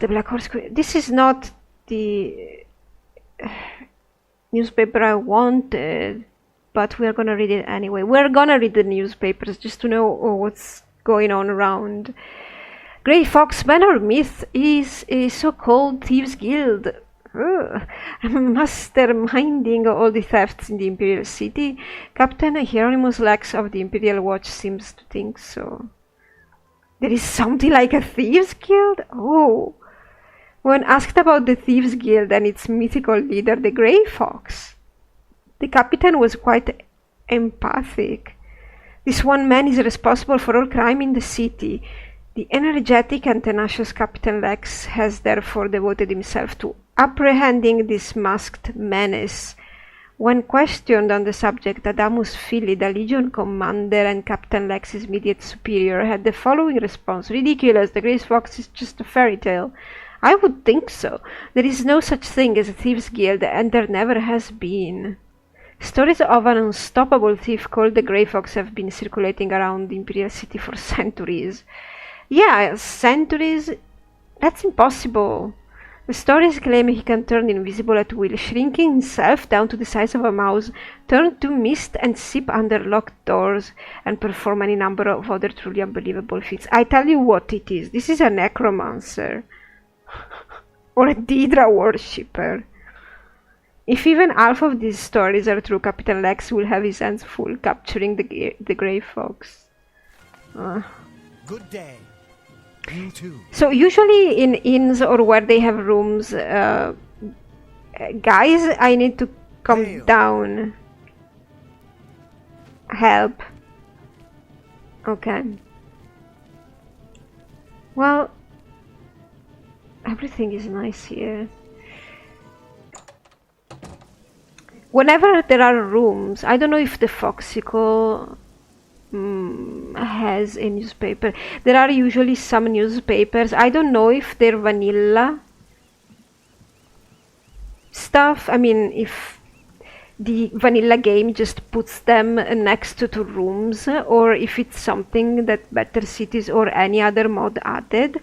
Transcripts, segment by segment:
the Black Horse. This is not the newspaper I wanted, but we are gonna read it anyway. We're gonna read the newspapers just to know what's going on around. Grey Fox Manor myth is a so-called thieves guild. Masterminding all the thefts in the Imperial City. Captain Hieronymus Lex of the Imperial Watch seems to think so. There is something like a thieves guild? Oh. When asked about the thieves guild and its mythical leader, the Grey Fox, the captain was quite emphatic. This one man is responsible for all crime in the city. The energetic and tenacious Captain Lex has therefore devoted himself to apprehending this masked menace. When questioned on the subject, Adamus Philly, the Legion commander and Captain Lex's immediate superior, had the following response: "Ridiculous, the Grey Fox is just a fairy tale." I would think so. There is no such thing as a thieves guild, and there never has been. Stories of an unstoppable thief called the Grey Fox have been circulating around the Imperial City for centuries. Yeah, centuries? That's impossible. The stories claim he can turn invisible at will, shrinking himself down to the size of a mouse, turn to mist and sip under locked doors, and perform any number of other truly unbelievable feats. I tell you what it is. This is a necromancer. Or a Daedra worshipper. If even half of these stories are true, Captain Lex will have his hands full capturing the Grey Fox. Good day. You too. So usually in inns or where they have rooms, guys, I need to come down. Help. Okay. Well, everything is nice here. Whenever there are rooms, I don't know if the Foxicle has a newspaper. There are usually some newspapers. I don't know if they're vanilla stuff. I mean, if the vanilla game just puts them next to rooms, or if it's something that Better Cities or any other mod added.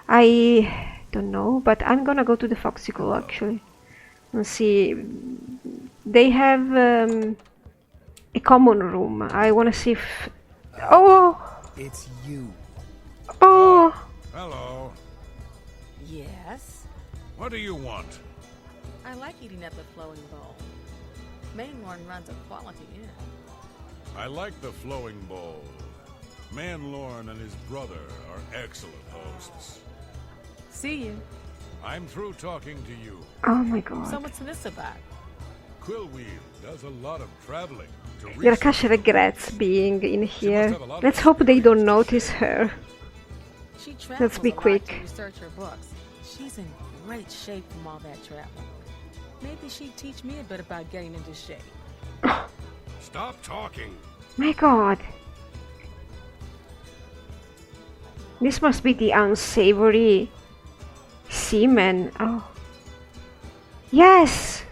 I don't know, but I'm gonna go to the Foxicle actually and see. They have a common room. I want to see if... Oh! It's you. Oh! Hello. Yes? What do you want? I like eating at the Flowing Bowl. Mainlorn runs a quality inn. I like the Flowing Bowl. Manlorn and his brother are excellent hosts. See you. I'm through talking to you. Oh my god. So what's this about? Quillwheel does a lot of traveling to Gra-Kash regrets being in here. Let's hope they don't notice her. She travels Let's be a lot quick. to research her books. She's in great shape from all that travel. Maybe she'd teach me a bit about getting into shape. Stop talking. My god. This must be the unsavory semen. Oh. Yes!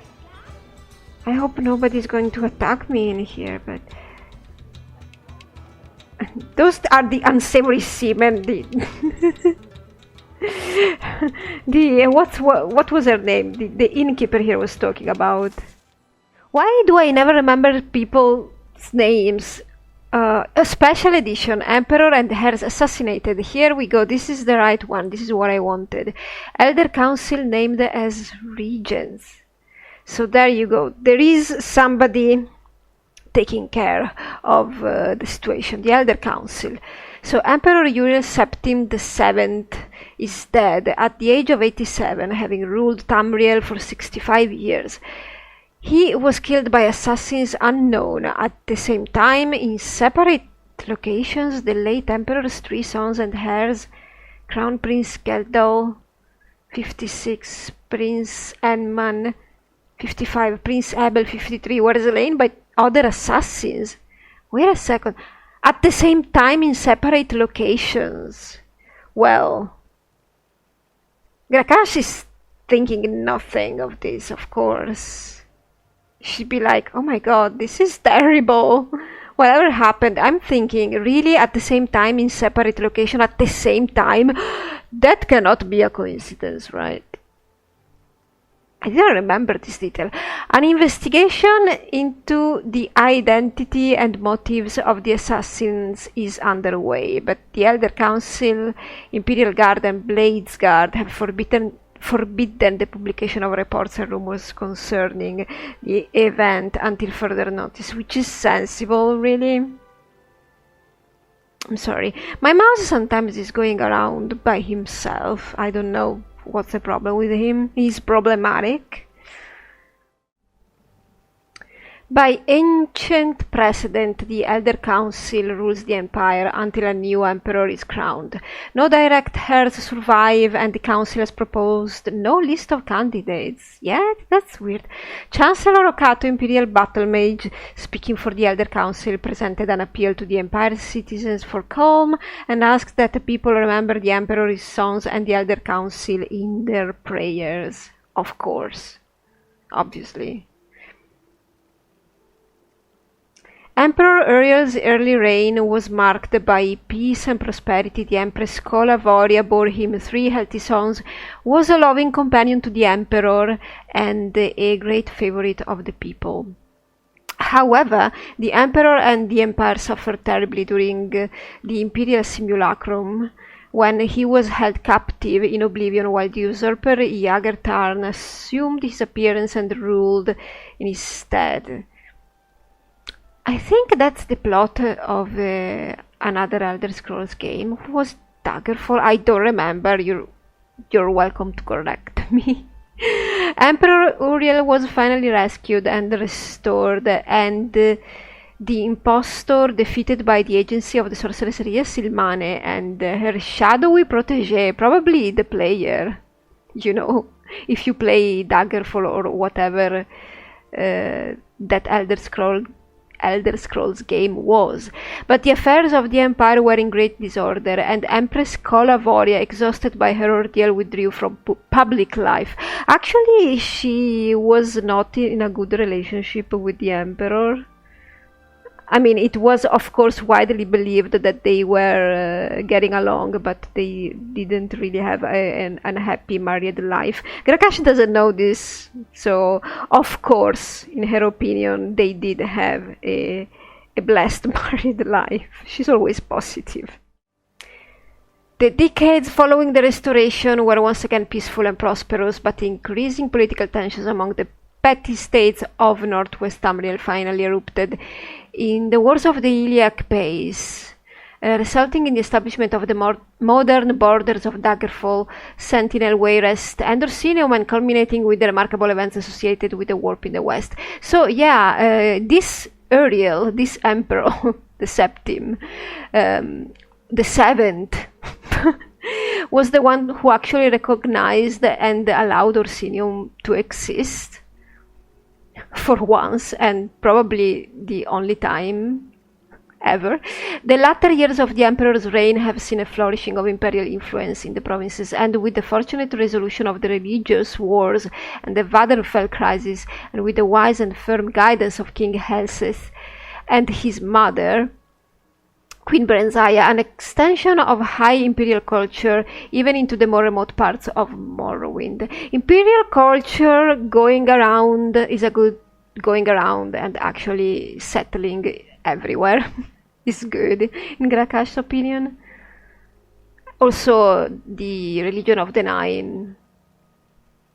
I hope nobody's going to attack me in here, but... Those are the unsavory semen. What was her name? The innkeeper here was talking about. Why do I never remember people's names? A special edition, Emperor and Heirs assassinated. Here we go. This is the right one. This is what I wanted. Elder Council named as regents. So there you go. There is somebody taking care of the situation. The Elder Council. So Emperor Uriel Septim VII is dead at the age of 87, having ruled Tamriel for 65 years. He was killed by assassins unknown. At the same time, in separate locations, the late Emperor's three sons and heirs, Crown Prince Geldol, 56, Prince Enman, 55, Prince Abel, 53, were slain by other assassins. Wait a second. At the same time, in separate locations. Well, Gra-Kash is thinking nothing of this, of course. She'd be like, oh my god, this is terrible. Whatever happened, I'm thinking, really at the same time in separate location, at the same time? That cannot be a coincidence, right? I didn't remember this detail. An investigation into the identity and motives of the assassins is underway, but the Elder Council, Imperial Guard and Blades Guard have forbidden the publication of reports and rumors concerning the event until further notice, which is sensible, really. I'm sorry. My mouse sometimes is going around by himself. I don't know what's the problem with him. He's problematic. By ancient precedent, the Elder Council rules the Empire until a new Emperor is crowned. No direct heirs survive, and the Council has proposed no list of candidates. Yet? That's weird. Chancellor Okato, Imperial Battle Mage, speaking for the Elder Council, presented an appeal to the Empire's citizens for calm and asked that the people remember the Emperor, his sons, and the Elder Council in their prayers. Of course. Obviously. Emperor Uriel's early reign was marked by peace and prosperity. The Empress Cola Voria bore him 3 healthy sons, was a loving companion to the Emperor, and a great favorite of the people. However, the Emperor and the Empire suffered terribly during the Imperial Simulacrum, when he was held captive in Oblivion while the usurper Jagertarn assumed his appearance and ruled in his stead. I think that's the plot of another Elder Scrolls game. Who was Daggerfall? I don't remember. You're welcome to correct me. Emperor Uriel was finally rescued and restored, and the impostor defeated by the agency of the sorceress Ria Silmane and her shadowy protege, probably the player. You know, if you play Daggerfall or whatever that Elder Scrolls game was. But the affairs of the Empire were in great disorder, and Empress Cola Voria, exhausted by her ordeal, withdrew from public life. Actually, she was not in a good relationship with the Emperor. I mean, it was, of course, widely believed that they were getting along, but they didn't really have an unhappy married life. Gra-Kash doesn't know this, so, of course, in her opinion, they did have a blessed married life. She's always positive. The decades following the Restoration were once again peaceful and prosperous, but increasing political tensions among the petty states of Northwest Tamriel finally erupted in the Wars of the Iliac Pace, resulting in the establishment of the modern borders of Daggerfall, Sentinel, Wayrest, and Orsinium, and culminating with the remarkable events associated with the warp in the west. So yeah, this Uriel, this Emperor, the Septim, the Seventh, was the one who actually recognized and allowed Orsinium to exist. For once, and probably the only time ever. The latter years of the Emperor's reign have seen a flourishing of imperial influence in the provinces, and with the fortunate resolution of the religious wars and the Vadenfell crisis, and with the wise and firm guidance of King Helseth and his mother, Queen Brenzaya, an extension of high imperial culture even into the more remote parts of Morrowind. Imperial culture going around is a good going around, and actually settling everywhere is good, in Gra-Kash's opinion. Also, the religion of the Nine.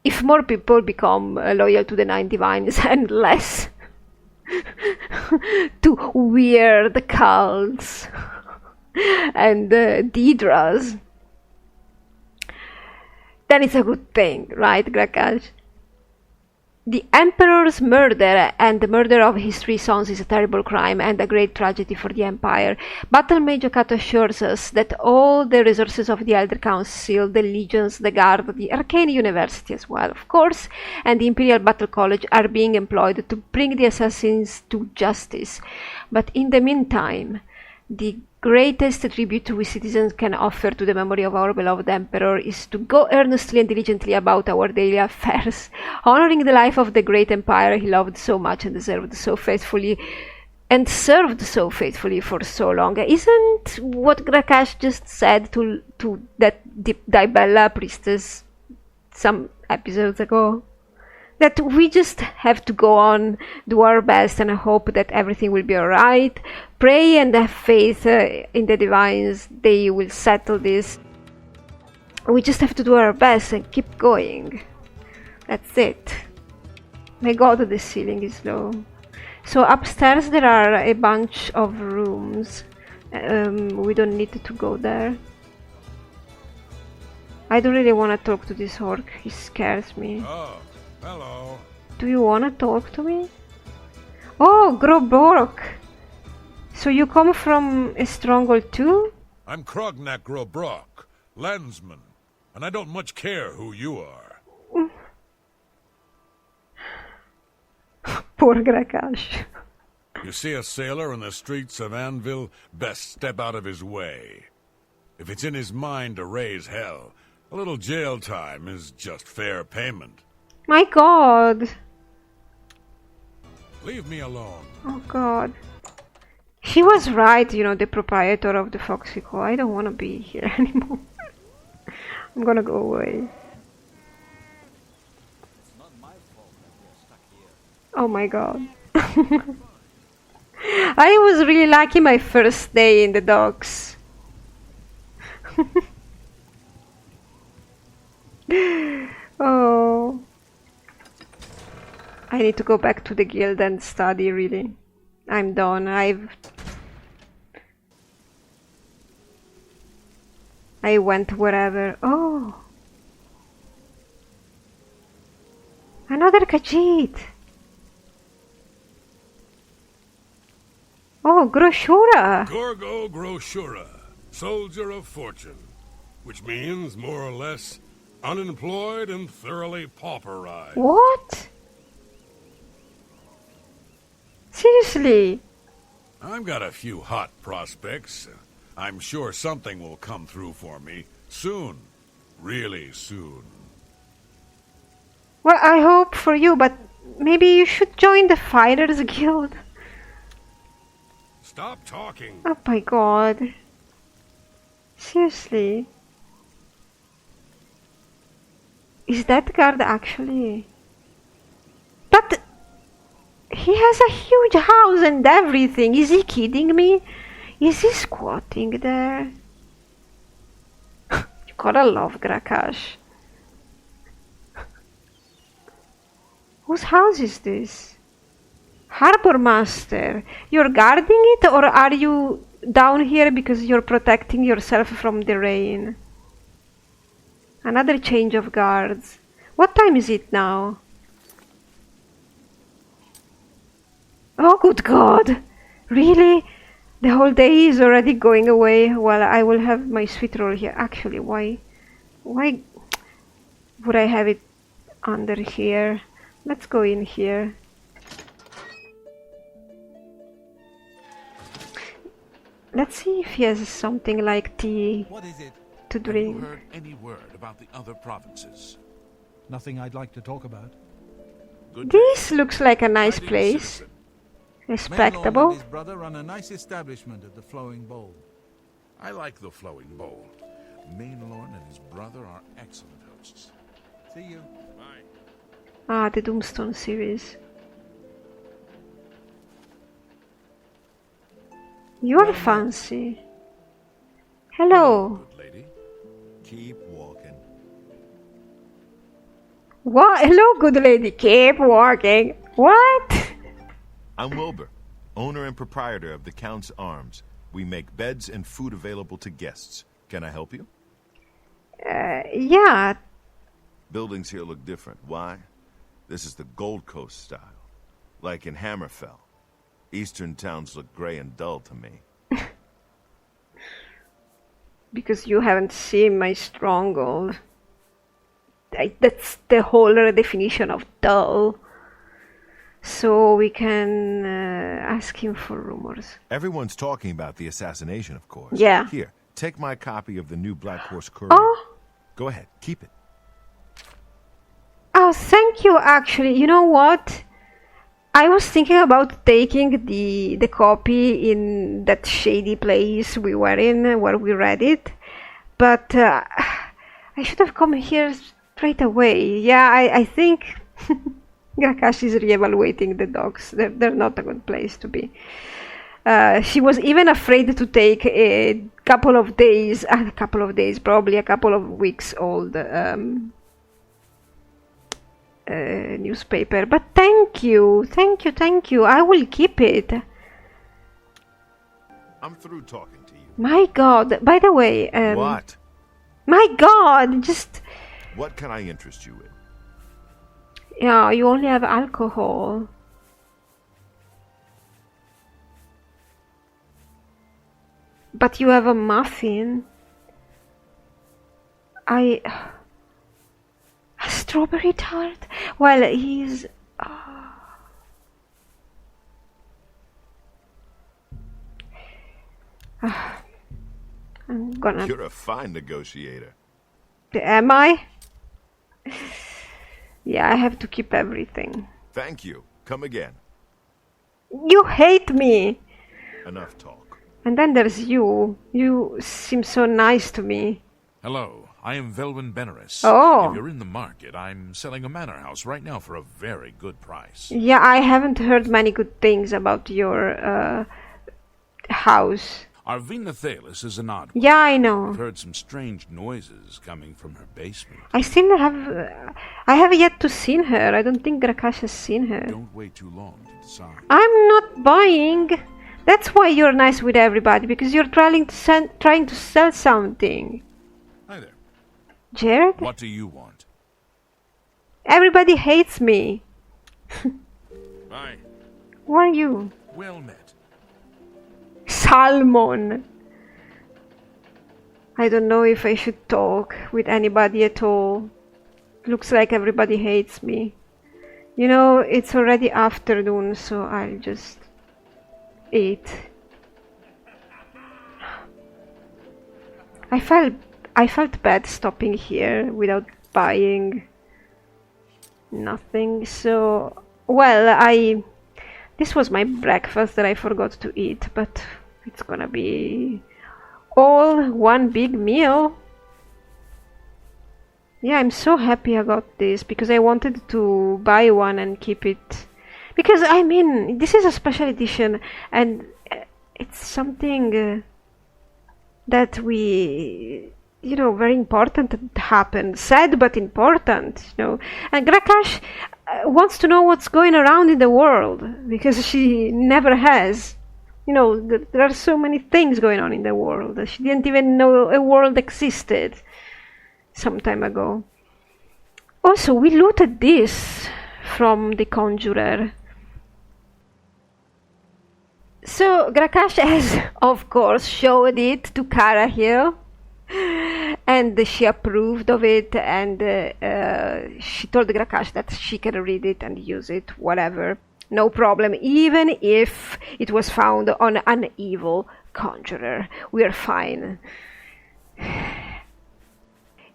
If more people become loyal to the Nine Divines and less to weird cults and Deidras, then it's a good thing, right, Gra-Kash? The Emperor's murder and the murder of his 3 sons is a terrible crime and a great tragedy for the Empire. Battle Mage Okato assures us that all the resources of the Elder Council, the Legions, the Guard, the Arcane University as well, of course, and the Imperial Battle College are being employed to bring the assassins to justice. But in the meantime, the greatest tribute we citizens can offer to the memory of our beloved Emperor is to go earnestly and diligently about our daily affairs, honoring the life of the great Empire he loved so much and deserved so faithfully, and served so faithfully for so long. Isn't what Gra-Kash just said to that Dibella priestess some episodes ago? That we just have to go on, do our best, and hope that everything will be alright. Pray and have faith in the divines, they will settle this. We just have to do our best and keep going. That's it. My god, the ceiling is low. So upstairs there are a bunch of rooms. We don't need to go there. I don't really want to talk to this orc, he scares me. Oh, hello. Do you want to talk to me? Oh, Grobork! So you come from a stronghold too? I'm Krognak Grobrok, landsman, and I don't much care who you are. Poor Gra-Kash. You see a sailor in the streets of Anvil, best step out of his way. If it's in his mind to raise hell, a little jail time is just fair payment. My god! Leave me alone. Oh god. He was right, you know, the proprietor of the Foxy Co. I don't want to be here anymore. I'm gonna go away. Oh my god. I was really lucky my first day in the docks. Oh. I need to go back to the guild and study, really. I'm done. I went wherever. Oh. Another Khajiit. Oh, Groshura. Gorgo Groshura, soldier of fortune, which means more or less unemployed and thoroughly pauperized. What? Seriously? I've got a few hot prospects. I'm sure something will come through for me soon. Really soon. Well, I hope for you, but maybe you should join the Fighters Guild. Stop talking. Oh my god. Seriously? Is that guard actually? But he has a huge house and everything. Is he kidding me? Is he squatting there? You gotta love Gra-Kash. Whose house is this? Harbor Master. You're guarding it, or are you down here because you're protecting yourself from the rain? Another change of guards. What time is it now? Oh, good God! Really? The whole day is already going away. Well, I will have my sweet roll here. Actually, why would I have it under here? Let's go in here. Let's see if he has something like tea What is it? to Have you drink. heard any word about the other provinces? Nothing I'd like to talk about. Good day. This looks like a nice Hiding place. citizen. Maelorn and Respectable. his brother run a nice establishment at the Flowing Bowl. I like the Flowing Bowl. Maelorn and his brother are excellent hosts. See you. Bye. Ah, the Doomstone series. You're fancy. Hello. Good lady. Keep walking. What? Hello, good lady. Keep walking. What? I'm Wilbur, owner and proprietor of the Count's Arms. We make beds and food available to guests. Can I help you? Yeah. Buildings here look different. Why? This is the Gold Coast style. Like in Hammerfell. Eastern towns look gray and dull to me. Because you haven't seen my stronghold. That's the whole definition of dull. So we can ask him for rumors. Everyone's talking about the assassination, of course. Yeah. Here, take my copy of the new Black Horse Courier. Oh! Go ahead, keep it. Oh, thank you, actually. You know what? I was thinking about taking the copy in that shady place we were in where we read it, but I should have come here straight away. Yeah, I think Gra-Kash is reevaluating the dogs. They're not a good place to be. She was even afraid to take a couple of days, probably a couple of weeks old newspaper. But thank you. I will keep it. I'm through talking to you. My God. By the way, What? my God, just What can I interest you in? yeah. You only have alcohol. But you have a muffin. A strawberry tart? Well, he's... I'm gonna... You're a fine negotiator. Am I? Yeah, I have to keep everything. Thank you. Come again. You hate me! Enough talk. And then there's you. You seem so nice to me. Hello, I am Velwyn Benaris. Oh. If you're in the market, I'm selling a manor house right now for a very good price. Yeah, I haven't heard many good things about your house. Arvina Thalis is an odd one. Yeah, I know. I've heard some strange noises coming from her basement. I still have... I have yet to seen her. I don't think Gra-Kash has seen her. Don't wait too long to decide. I'm not buying. That's why you're nice with everybody, because you're trying to sell something. Hi there. Jared? What do you want? Everybody hates me. Bye. Who are you? Well met. Salmon. I don't know if I should talk with anybody at all. Looks like everybody hates me. You know, it's already afternoon, so I'll just eat. I felt bad stopping here without buying nothing, so well, this was my breakfast that I forgot to eat, but it's gonna be all one big meal. Yeah, I'm so happy I got this because I wanted to buy one and keep it. Because, I mean, this is a special edition and it's something that you know, very important that happened. Sad but important, you know. And Gra-Kash wants to know what's going around in the world because she never has. You know, there are so many things going on in the world. She didn't even know a world existed some time ago. Also, we looted this from the Conjurer. So, Gra-Kash has, of course, showed it to Cyrodiil, and she approved of it, and she told Gra-Kash that she can read it and use it, whatever. No problem, even if it was found on an evil conjurer. We are fine.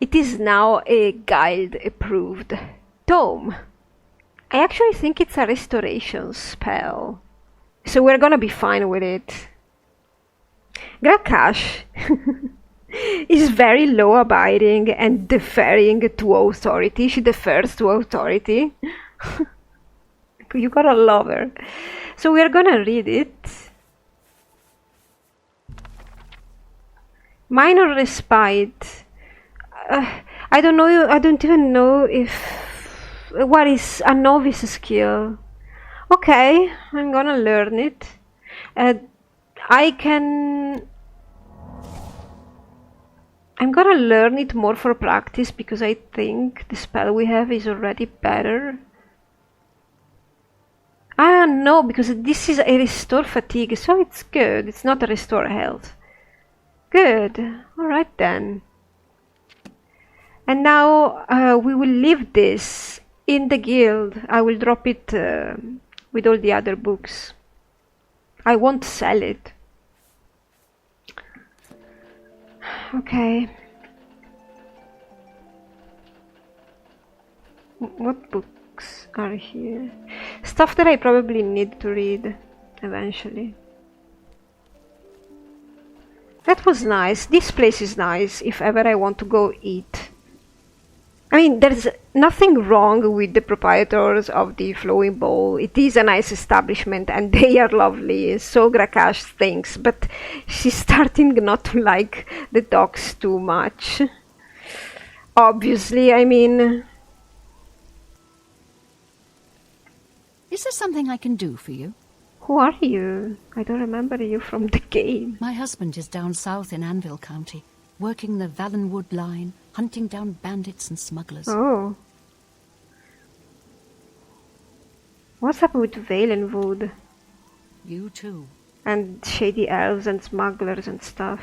It is now a guild-approved tome. I actually think it's a restoration spell. So we're gonna be fine with it. Gra-Kash is very law-abiding and deferring to authority. She defers to authority. You gotta love her. So we're gonna read it. Minor respite. I don't know. I don't even know if what is a novice skill. Okay, I'm gonna learn it. I'm gonna learn it more for practice because I think the spell we have is already better. Ah, no, because this is a restore fatigue, so it's good. It's not a restore health. Good. Alright then. And now we will leave this in the guild. I will drop it with all the other books. I won't sell it. Okay. What books are here? stuff that I probably need to read eventually. That was nice. This place is nice if ever I want to go eat. I mean, there's nothing wrong with the proprietors of the Flowing Bowl. It is a nice establishment and they are lovely, so Gra-Kash thinks, but she's starting not to like the dogs too much. Obviously, I mean... Is there something I can do for you? Who are you? I don't remember you from the game. My husband is down south in Anvil County, working the Valenwood line, hunting down bandits and smugglers. Oh. What's up with Valenwood? You too. And shady elves and smugglers and stuff.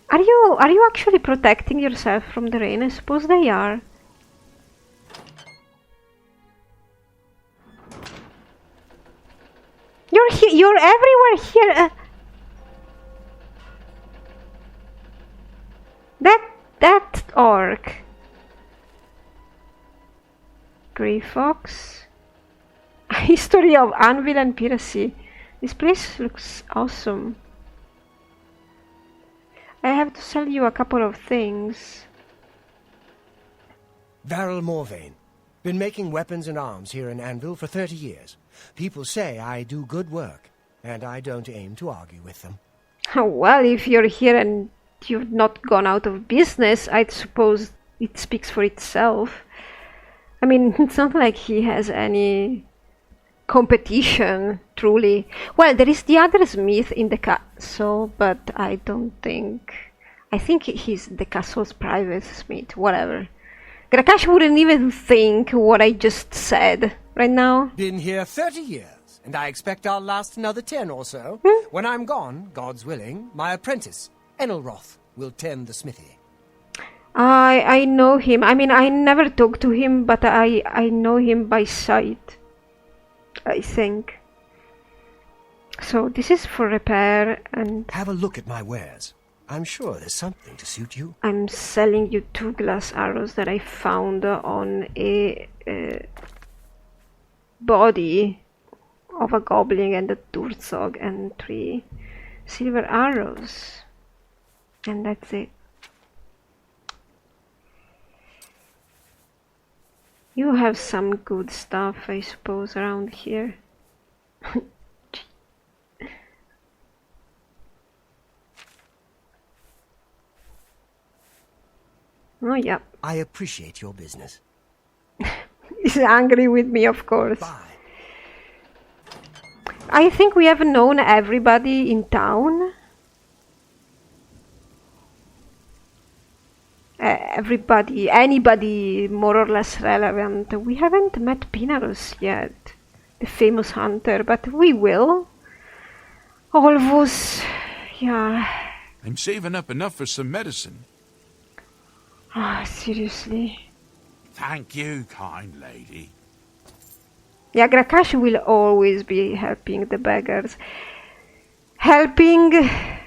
Are you actually protecting yourself from the rain? I suppose they are. You're here. You're everywhere here. That orc. Grey Fox. History of Anvil and Piracy. This place looks awesome. I have to sell you a couple of things. Varel Morvain. Been making weapons and arms here in Anvil for 30 years. People say I do good work, and I don't aim to argue with them. Well, if you're here and you've not gone out of business, I'd suppose it speaks for itself. I mean, it's not like he has any competition, truly. Well, there is the other smith in the castle, but I don't think... I think he's the castle's private smith, whatever. Gra-Kash wouldn't even think what I just said right now. Been here 30 years, and I expect I'll last another 10 or so. When I'm gone, God's willing, my apprentice, Enelroth, will tend the smithy. I know him. I mean, I never talk to him, but I know him by sight, I think. So this is for repair and... Have a look at my wares. I'm sure there's something to suit you. I'm selling you 2 glass arrows that I found on a body of a goblin and a Durzog, and 3 silver arrows. And that's it. You have some good stuff, I suppose, around here. Oh, yeah. I appreciate your business. He's angry with me, of course. Bye. I think we have known everybody in town. Anybody more or less relevant. We haven't met Pinaros yet, the famous hunter, but we will. Alvus, yeah. I'm saving up enough for some medicine. Ah, seriously. Thank you, kind lady. Yeah, Gra-Kash will always be helping the beggars. Helping... I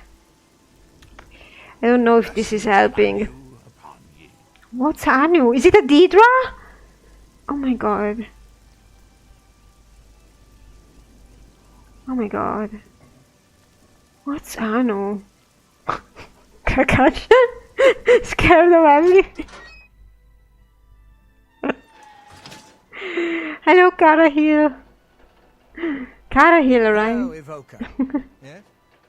don't know if this is helping. What's Anu? Is it a Deidra? Oh my god. Oh my god. What's Anu? Gra-Kash? Scared of everything. Hello, Cyrodiil. Cyrodiil, right? Hello, Evoker. Yeah?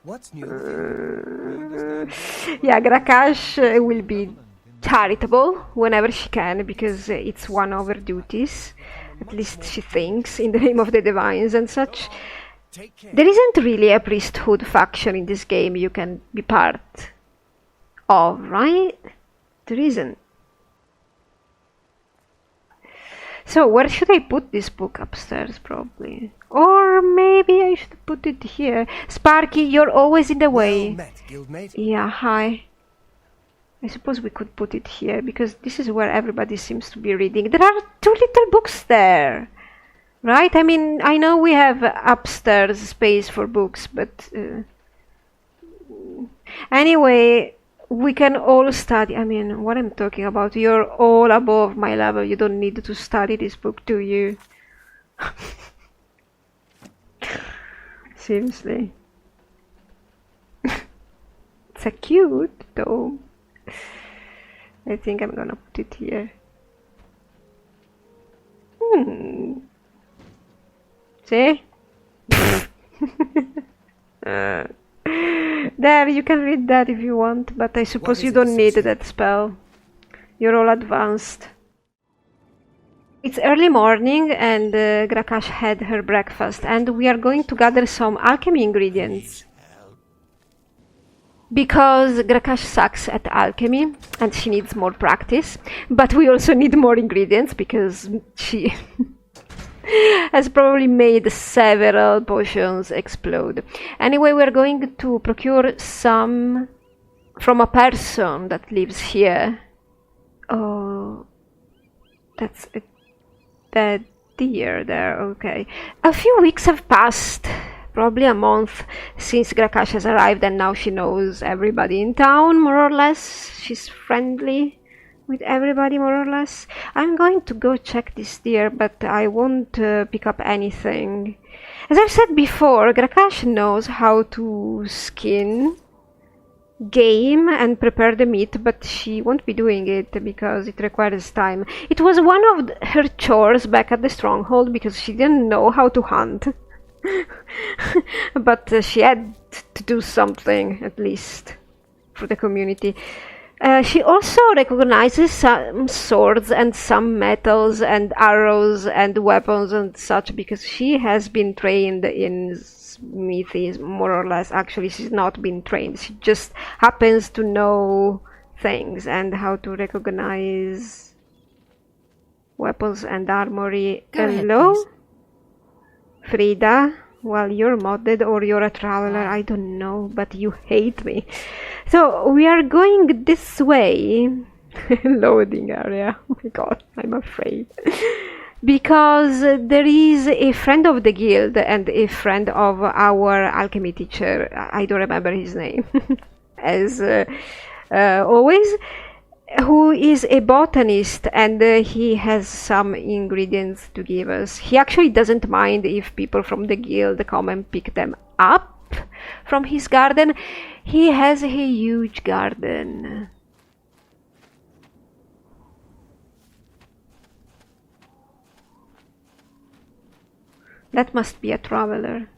What's new with you? Yeah, Gra-Kash will be charitable whenever she can, because it's one of her duties. At least she thinks, in the name of the divines and such. Take care. There isn't really a priesthood faction in this game you can be part of, right? There isn't. So where should I put this book? Upstairs, probably. Or maybe I should put it here. Sparky, you're always in the way. Well met, guildmate. Yeah, hi. I suppose we could put it here, because this is where everybody seems to be reading. There are 2 little books there, right? I mean, I know we have upstairs space for books, but... Anyway, we can all study. I mean, what I'm talking about, you're all above my level. You don't need to study this book, do you? Seriously. It's a cute though. I think I'm gonna put it here. See? There, you can read that if you want, but I suppose you don't need that spell. You're all advanced. It's early morning and Gra-Kash had her breakfast, and we are going to gather some alchemy ingredients. Because Gra-Kash sucks at alchemy and she needs more practice, but we also need more ingredients because she has probably made several potions explode. Anyway, we're going to procure some from a person that lives here. Oh, that's a dead deer there, okay. A few weeks have passed, probably a month since Gra-Kash has arrived, and now she knows everybody in town, more or less. She's friendly with everybody, more or less. I'm going to go check this deer, but I won't pick up anything. As I've said before, Gra-Kash knows how to skin game and prepare the meat, but she won't be doing it because it requires time. It was one of her chores back at the stronghold because she didn't know how to hunt. But she had to do something, at least, for the community. She also recognizes some swords and some metals and arrows and weapons and such because she has been trained in smithy, more or less. Actually, she's not been trained. She just happens to know things and how to recognize weapons and armory. Hello? Frida, well, you're modded or you're a traveler, I don't know, but you hate me. So we are going this way. Loading area. Oh my god, I'm afraid. Because there is a friend of the guild and a friend of our alchemy teacher. I don't remember his name. As always. Who is a botanist, and he has some ingredients to give us. He actually doesn't mind if people from the guild come and pick them up from his garden. He has a huge garden. That must be a traveler.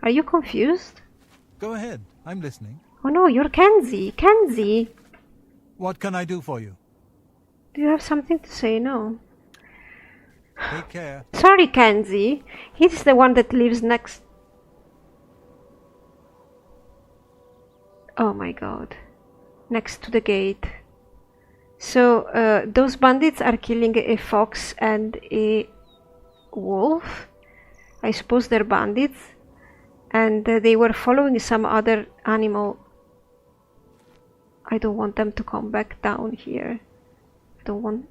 Are you confused? Go ahead, I'm listening. Oh no, you're Kenzie. Kenzie! What can I do for you? Do you have something to say? No. Take care. Sorry, Kenzie. He's the one that lives next... Oh my god. Next to the gate. So, those bandits are killing a fox and a wolf. I suppose they're bandits. And they were following some other animal. I don't want them to come back down here. I don't want...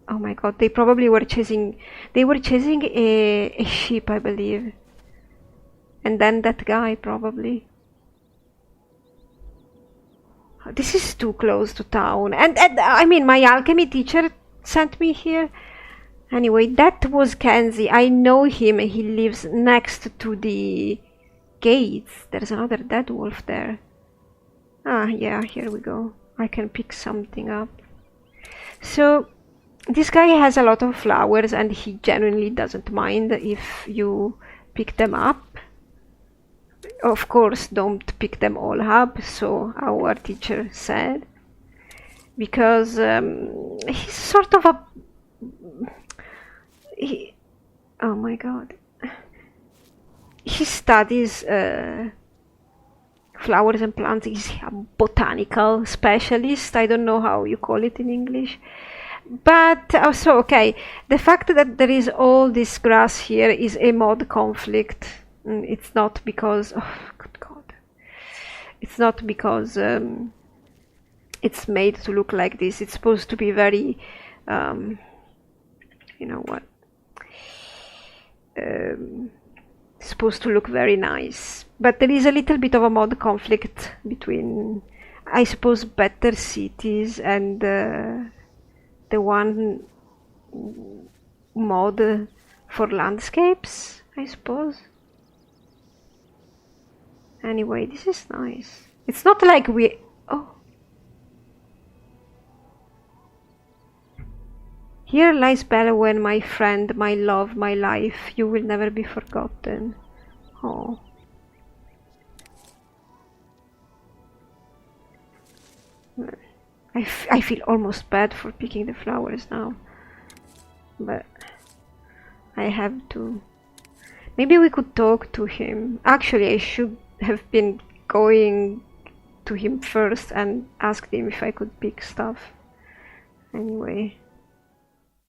Oh my god, they probably were chasing... They were chasing a sheep, I believe. And then that guy, probably. Oh, this is too close to town. And I mean, my alchemy teacher sent me here. Anyway, that was Kenzie. I know him. He lives next to the gates. There's another dead wolf there. Ah, yeah, here we go. I can pick something up. So, this guy has a lot of flowers and he genuinely doesn't mind if you pick them up. Of course, don't pick them all up, so our teacher said. Because he's sort of a... oh my god. He studies flowers and plants. He's a botanical specialist. I don't know how you call it in English. But also, okay, the fact that there is all this grass here is a mod conflict. It's not because... oh, good god. It's not because it's made to look like this. It's supposed to be very... you know what? supposed to look very nice. But there is a little bit of a mod conflict between, I suppose, Better Cities and the one mod for landscapes, I suppose. Anyway, this is nice. It's not like we... Oh. Here lies Bellwen, my friend, my love, my life. You will never be forgotten. Oh. I feel almost bad for picking the flowers now. But I have to. Maybe we could talk to him. Actually, I should have been going to him first and asked him if I could pick stuff. Anyway.